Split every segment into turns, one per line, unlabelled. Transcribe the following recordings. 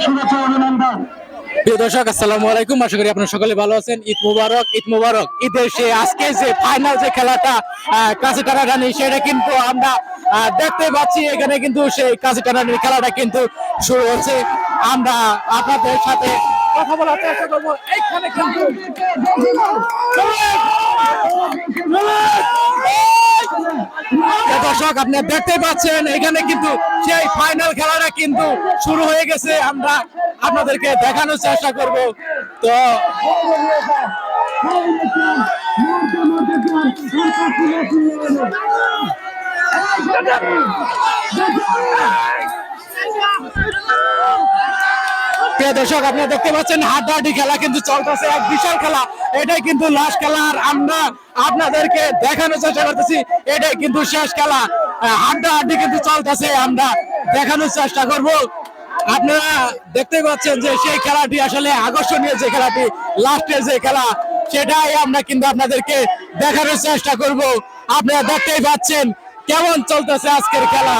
শুভেচ্ছা অভিনন্দন।
প্রিয় দর্শক, আসসালামু আলাইকুম। আশা করি আপনারা সকলে ভালো আছেন। ঈদ মুবারক, ঈদ মুবারক। ঈদের সে আজকে যে ফাইনাল যে খেলাটা কাছে টানাটানি, সেটা কিন্তু আমরা দেখতে পাচ্ছি। এখানে কিন্তু সেই কাছে টানাটানি খেলাটা কিন্তু শুরু হচ্ছে। আমরা আপনাদের সাথে কথা বলার চেষ্টা করবো। এইখানে কিন্তু দর্শক, আপনারা দেখতে পাচ্ছেন এখানে কিন্তু সেই ফাইনাল খেলাটা কিন্তু শুরু হয়ে গেছে। আমরা আপনাদেরকে দেখানোর চেষ্টা করব। তো প্রিয় দর্শক, আপনারা দেখতে পাচ্ছেন হাড্ডাহাড্ডি খেলা কিন্তু চলতেছে, এক বিশাল খেলা। এটাই কিন্তু লাস্ট খেলা, আর আমরা আপনাদেরকে দেখানোর চেষ্টা করতেছি এটাই কিন্তু শেষ খেলা। হাড্ডাহাড্ডি কিন্তু চলতেছে, আমরা দেখানোর চেষ্টা করব। আপনারা দেখতে পাচ্ছেন যে সেই খেলাটি আসলে আকর্ষণীয়, যে খেলাটি লাস্টের যে খেলা, সেটাই আমরা কিন্তু আপনাদেরকে দেখানোর চেষ্টা করব। আপনারা দেখতেই পাচ্ছেন কেমন চলতেছে আজকের খেলা।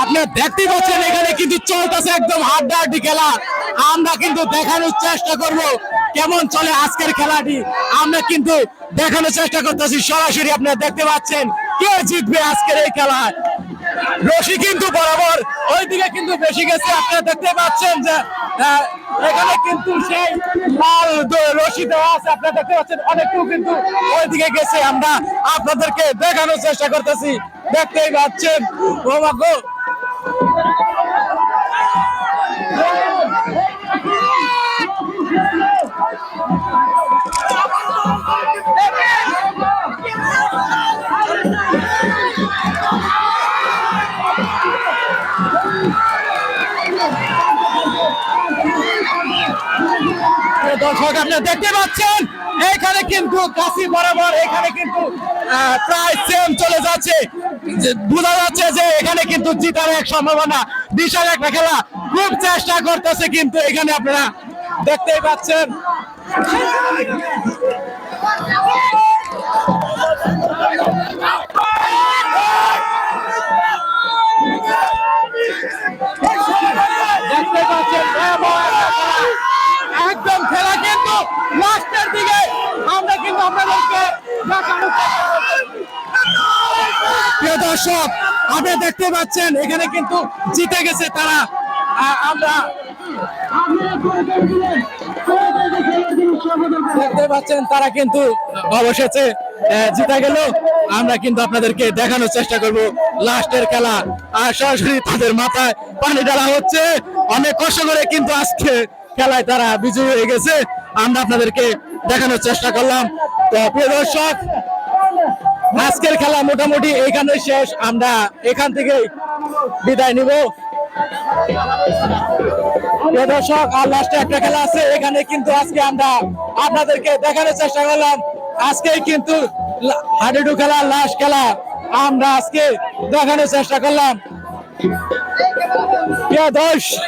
আপনারা দেখতে পাচ্ছেন এখানে কিন্তু চলতেছে একদম হাড্ডাহাড্ডি খেলা। আমরা কিন্তু দেখানোর চেষ্টা করব কেমন চলে আজকের খেলাটি। আমরা কিন্তু দেখানোর চেষ্টা করতেছি সরাসরি। আপনারা দেখতে পাচ্ছেন কে জিতবে আজকের এই খেলায়। রশি কিন্তু বরাবর ওইদিকে কিন্তু বেশি গেছে। আপনারা দেখতে পাচ্ছেন যে এখানে কিন্তু সেই লাল রশি দেওয়া আছে। আপনারা দেখতে পাচ্ছেন অনেকটুকু কিন্তু ওইদিকে গেছে। আমরা আপনাদেরকে দেখানোর চেষ্টা করতেছি, দেখতেই পাচ্ছেন। ও মাগো, দর্শক, আপনারা দেখতে পাচ্ছেন এখানে কিন্তু কাশি বরাবর এখানে কিন্তু প্রায় সেম চলে যাচ্ছে। বোঝা যাচ্ছে যে এখানে কিন্তু জিতার এক সম্ভাবনা, বিশাল একটা খেলা। খুব চেষ্টা করতেছে কিন্তু এখানে আপনারা দেখতেই পাচ্ছেন। দেখতে পাচ্ছেন একদম খেলা কিন্তু লাস্টের দিকে। আমরা কিন্তু আপনাদেরকে প্রিয় দর্শক, আপনারা দেখতে পাচ্ছেন এখানে কিন্তু জিতে গেছে তারা। আমরা দেখতে পাচ্ছেন তারা কিন্তু অবশেষে জিতে গেল। আমরা কিন্তু আপনাদেরকে দেখানোর চেষ্টা করব লাস্টের খেলা। আর সরাসরি তাদের মাথায় পানি ঢালা হচ্ছে। অনেক কষ্ট করে কিন্তু আজকে খেলায় তারা বিজয়ী হয়ে গেছে। আমরা আপনাদেরকে দেখানোর চেষ্টা করলাম। তো প্রিয় দর্শক, আজকের খেলা মোটামুটি এইখানে শেষ। আমরা এখান থেকে বিদায় নিব। প্রিয় দর্শক, আর লাস্টে একটা খেলা আছে। এখানে কিন্তু আজকে আমরা আপনাদেরকে দেখানোর চেষ্টা করলাম। আজকে কিন্তু হাডুডু খেলা লাস্ট খেলা আমরা আজকে দেখানোর চেষ্টা করলাম। প্রিয় দর্শক,